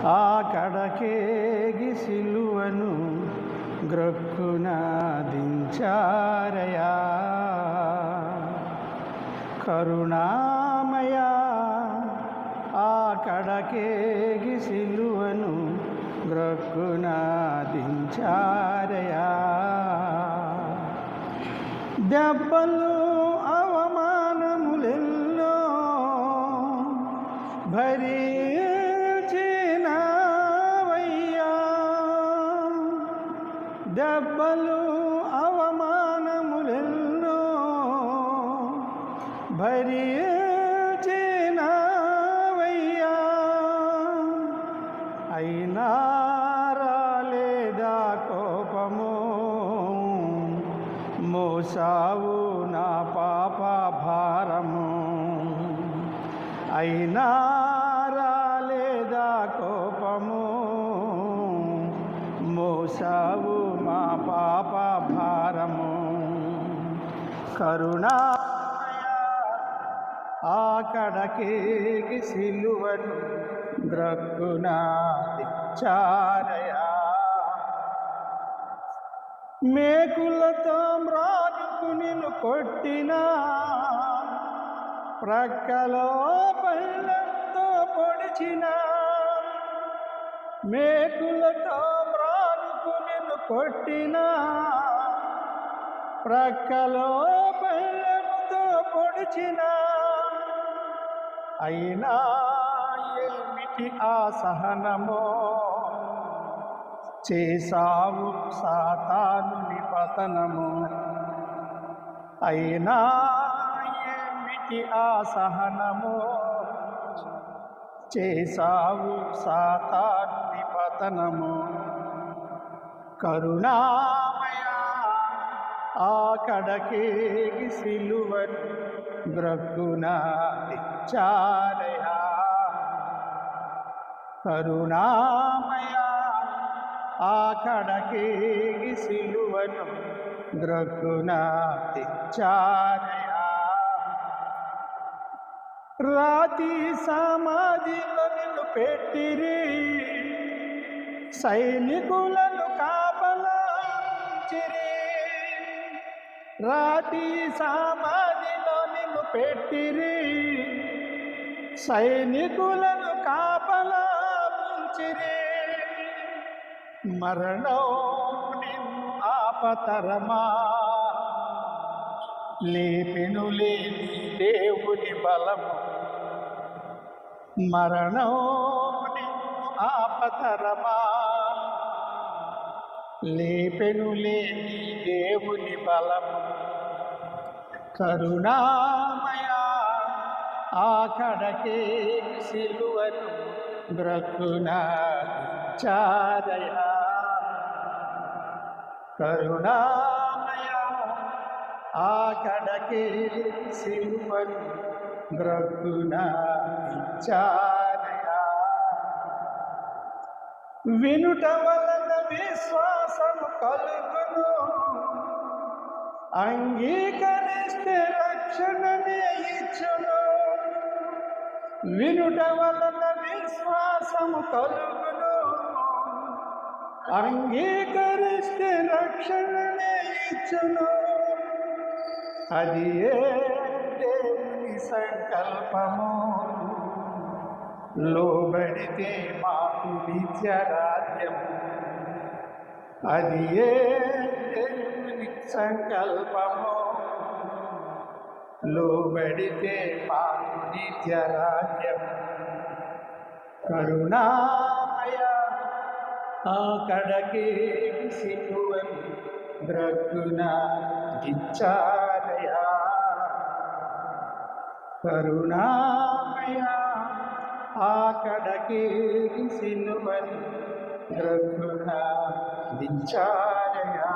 ఆ కడకేగి సిలువను గ్రక్కున దించారయా. కరుణామయ ఆ కడకేగి సిలువను గ్రక్కున దించారయా. దెబ్బలు అవమానములెన్నో భరించినవయ్యా. దెబ్బలు అవమానములెన్నో భరించినవయ్యా. అయినా రాలేదా కోపము, మోసావు నా పాప భారము. అయినా రాలేదా కోపము, మోసావు మా పాప భారము. కరుణామయ ఆ కడకేగి సిలువను గ్రక్కున దించారయా. మేకులతో మ్రానుకు నిన్ను కొట్టినా, ప్రక్కలో పళ్ళతో పొడిచిన. మేకులతో మ్రానుకు నిన్ను కొట్టినా, ప్రక్కలో పళ్ళతో పొడిచిన. అయినా ఏమిటి ఆ సహనమో, చేసావు సాతానుని పతనము. అయినా ఏమిటి ఆ సహనము, చేసావు సాతానుని పతనము. కరుణామయ ఆ కడకేగి సిలువను గ్రక్కున దించారయా. కరుణామయ ఆ కడకేగి సిలువను గ్రక్కున దించారయా. రాతి సమాధిలో నిన్ను పెట్టిరి, సైనికులను కాపలాంచిరి. రాతి సమాధిలో నిన్ను పెట్టిరి, సైనికులను కాపలాంచిరి. మరణం నిన్ను ఆపతరమా, లేపెనులే దేవుని బలము. మరణం నిన్ను ఆపతరమా, లేపెనులే దేవుని బలము. కరుణామయ ఆ కడకేగి సిలువను గ్రక్కున దించారయా. కరుణామయ ఆ కడకేగి సిలువను గ్రక్కున దించారయా. వినుట వలన విశ్వాసము కలుగును, అంగీకరిస్తే రక్షణనే ఇచ్చును. వినుట వలన విశ్వాసము కలుగును, అంగీకరిస్తే రక్షణనే ఇచ్చును. అది ఏ దేవుని సంకల్పము, లోబడితే మాకు నిత్య రాజ్యము. అది ఏ దేవుని సంకల్పము, లోబడితే మాకు నిత్య రాజ్యము. కరుణామయ ఆ కడకేగి సిలువను గ్రక్కున దించారయా. కరుణామయ ఆ కడకేగి సిలువను గ్రక్కున దించారయా.